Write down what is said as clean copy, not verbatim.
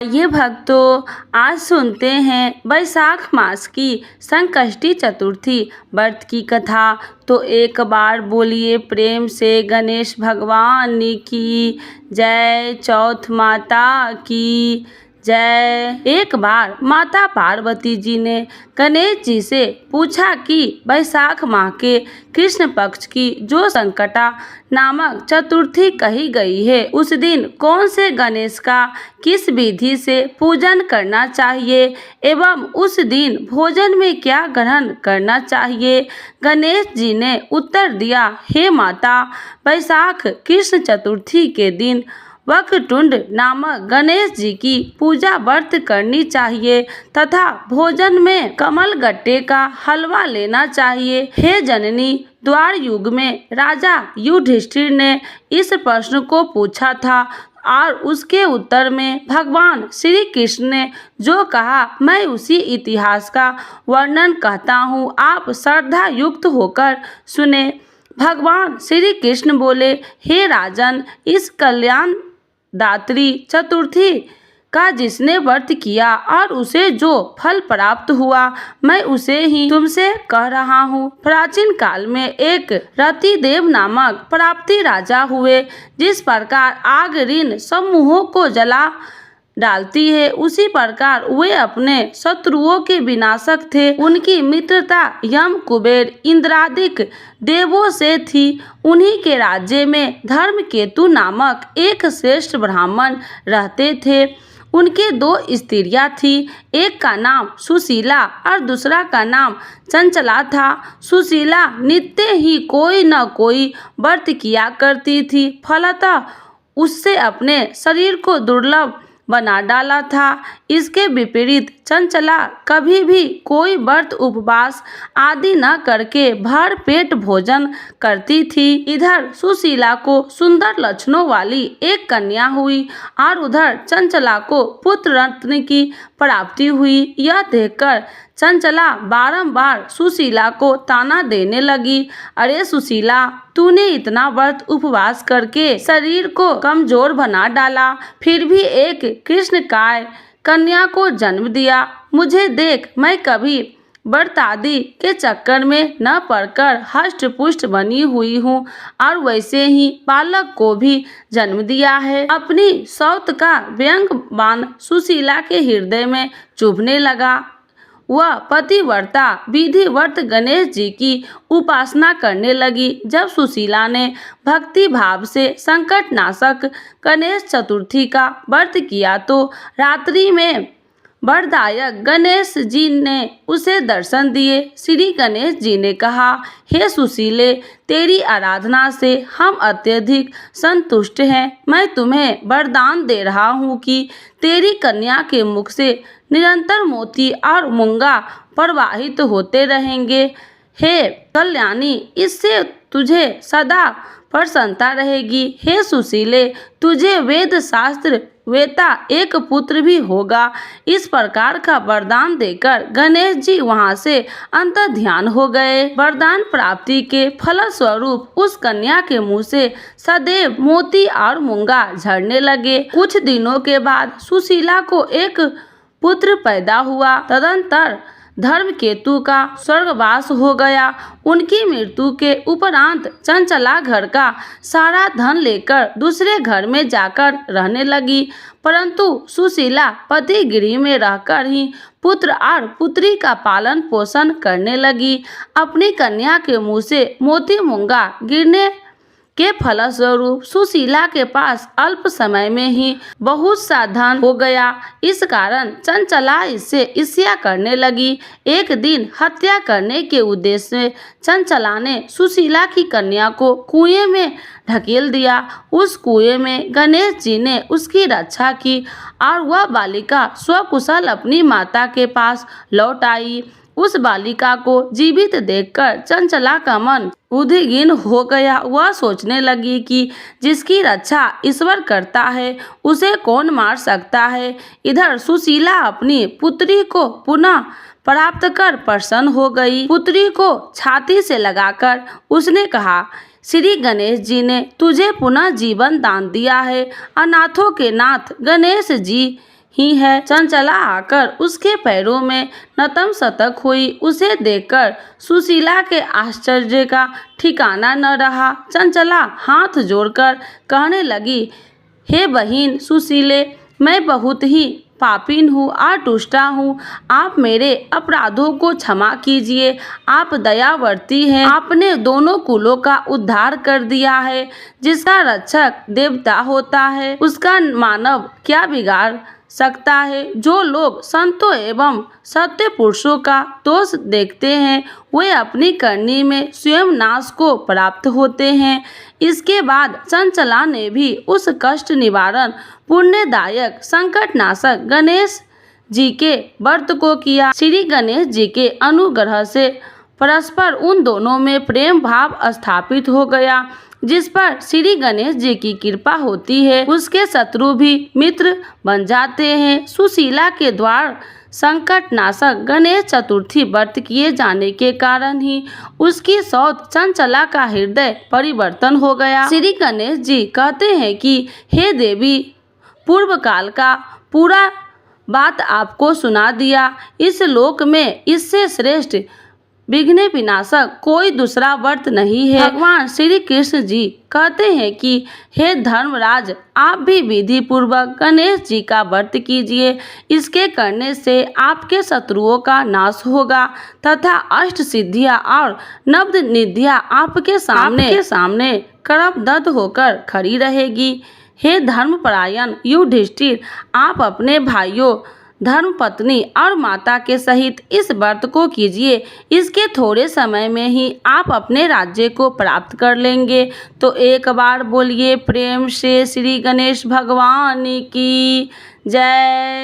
ये भक्तों, आज सुनते हैं वैशाख मास की संकष्टी चतुर्थी व्रत की कथा। तो एक बार बोलिए प्रेम से गणेश भगवान की जय। चौथ माता की जय। एक बार माता पार्वती जी ने गणेश जी से पूछा कि वैशाख माह के कृष्ण पक्ष की जो संकटा नामक चतुर्थी कही गई है, उस दिन कौन से गणेश का किस विधि से पूजन करना चाहिए एवं उस दिन भोजन में क्या ग्रहण करना चाहिए। गणेश जी ने उत्तर दिया, हे माता, वैशाख कृष्ण चतुर्थी के दिन वक्रतुंड नामक गणेश जी की पूजा व्रत करनी चाहिए तथा भोजन में कमल गट्टे का हलवा लेना चाहिए। हे जननी, द्वार युग में राजा युधिष्ठिर ने इस प्रश्न को पूछा था और उसके उत्तर में भगवान श्री कृष्ण ने जो कहा, मैं उसी इतिहास का वर्णन कहता हूँ, आप श्रद्धा युक्त होकर सुने। भगवान श्री कृष्ण बोले, हे राजन, इस कल्याण दात्री चतुर्थी का जिसने व्रत किया और उसे जो फल प्राप्त हुआ, मैं उसे ही तुमसे कह रहा हूँ। प्राचीन काल में एक रतिदेव नामक प्राप्ति राजा हुए। जिस प्रकार आग ऋण समूहों को जला डालती है, उसी प्रकार वे अपने शत्रुओं के विनाशक थे। उनकी मित्रता यम, कुबेर, इंद्रादिक देवों से थी। उन्हीं के राज्य में धर्मकेतु नामक एक श्रेष्ठ ब्राह्मण रहते थे। उनके दो स्त्रियां थीं, एक का नाम सुशीला और दूसरा का नाम चंचला था। सुशीला नित्य ही कोई न कोई व्रत किया करती थी, फलतः उससे अपने शरीर को दुर्लभ बना डाला था। इसके विपरीत चंचला कभी भी कोई व्रत उपवास आदि न करके भर पेट भोजन करती थी। इधर सुशीला को सुंदर लक्षणों वाली एक कन्या हुई और उधर चंचला को पुत्र रत्न की प्राप्ति हुई। यह देखकर चंचला बारंबार सुशीला को ताना देने लगी, अरे सुशीला, तूने इतना व्रत उपवास करके शरीर को कमजोर बना डाला, फिर भी एक कृष्णकाय कन्या को जन्म दिया। मुझे देख, मैं कभी व्रत आदि के चक्कर में न पड़कर हष्ट पुष्ट बनी हुई हूँ और वैसे ही बालक को भी जन्म दिया है। अपनी सौत का व्यंग बाण सुशीला के हृदय में चुभने लगा। वह पतिव्रता विधिव्रत गणेश जी की उपासना करने लगी। जब सुशीला ने भक्ति भाव से संकट नाशक गणेश चतुर्थी का व्रत किया तो रात्रि में वरदायक गणेश जी ने उसे दर्शन दिए। श्री गणेश जी ने कहा, हे सुशीले, तेरी आराधना से हम अत्यधिक संतुष्ट हैं। मैं तुम्हें वरदान दे रहा हूँ कि तेरी कन्या के मुख से निरंतर मोती और मूंगा प्रवाहित होते रहेंगे। हे कल्याणी, इससे तुझे सदा प्रसन्नता रहेगी। हे सुशीले, तुझे वेद शास्त्र वेता एक पुत्र भी होगा। इस प्रकार का वरदान देकर गणेश जी वहां से अंतर्ध्यान हो गए। वरदान प्राप्ति के फलस्वरूप उस कन्या के मुंह से सदैव मोती और मूंगा झड़ने लगे। कुछ दिनों के बाद सुशीला को एक पुत्र पैदा हुआ। तदंतर धर्मकेतु का स्वर्गवास हो गया। उनकी मृत्यु के उपरांत चंचला घर का सारा धन लेकर दूसरे घर में जाकर रहने लगी, परंतु सुशीला पति गृह में रहकर ही पुत्र और पुत्री का पालन पोषण करने लगी। अपनी कन्या के मुंह से मोती मूंगा गिरने के फलस्वरूप सुशीला के पास अल्प समय में ही बहुत सा धन हो गया। इस कारण चंचला इससे ईर्ष्या करने लगी। एक दिन हत्या करने के उद्देश्य से चंचला ने सुशीला की कन्या को कुएं में ढकेल दिया। उस कुएं में गणेश जी ने उसकी रक्षा की और वह बालिका स्वकुशल अपनी माता के पास लौट आई। उस बालिका को जीवित देखकर चंचला का मन उद्विग्न हो गया। वह सोचने लगी कि जिसकी रक्षा ईश्वर करता है, उसे कौन मार सकता है। इधर सुशीला अपनी पुत्री को पुनः प्राप्त कर प्रसन्न हो गई। पुत्री को छाती से लगाकर उसने कहा, श्री गणेश जी ने तुझे पुनः जीवन दान दिया है। अनाथों के नाथ गणेश जी ही है। चंचला आकर उसके पैरों में नतमस्तक हुई। उसे देखकर सुशीला के आश्चर्य का ठिकाना न रहा। चंचला हाथ जोड़कर कहने लगी, हे बहिन सुशीले, मैं बहुत ही पापिन हूँ और दुष्टा हूँ। आप मेरे अपराधों को क्षमा कीजिए। आप दयावर्ती हैं। आपने दोनों कुलों का उद्धार कर दिया है। जिसका रक्षक देवता होता है उसका मानव क्या बिगाड़ सकता है। जो लोग संतों एवं सत्य पुरुषों का दोष देखते हैं वे अपनी करनी में स्वयं नाश को प्राप्त होते हैं। इसके बाद चंचला ने भी उस कष्ट निवारण पुण्यदायक संकटनाशक गणेश जी के व्रत को किया। श्री गणेश जी के अनुग्रह से परस्पर उन दोनों में प्रेम भाव स्थापित हो गया। जिस पर श्री गणेश जी की कृपा होती है उसके शत्रु भी मित्र बन जाते हैं। सुशीला के द्वार संकटनाशक गणेश चतुर्थी व्रत किए जाने के कारण ही उसकी सौत चंचला का हृदय परिवर्तन हो गया। श्री गणेश जी कहते हैं कि हे देवी, पूर्व काल का पूरा बात आपको सुना दिया। इस लोक में इससे श्रेष्ठ विघ्न विनाशक कोई दूसरा व्रत नहीं है। भगवान श्री कृष्ण जी कहते हैं कि हे धर्मराज, आप भी विधि पूर्वक गणेश जी का व्रत कीजिए। इसके करने से आपके शत्रुओं का नाश होगा तथा अष्ट सिद्धियां और नव निधियां आपके सामने करबद्ध होकर खड़ी रहेगी। हे धर्मपरायण युधिष्ठिर, आप अपने भाइयों, धर्मपत्नी और माता के सहित इस व्रत को कीजिए। इसके थोड़े समय में ही आप अपने राज्य को प्राप्त कर लेंगे। तो एक बार बोलिए प्रेम से श्री गणेश भगवान की जय।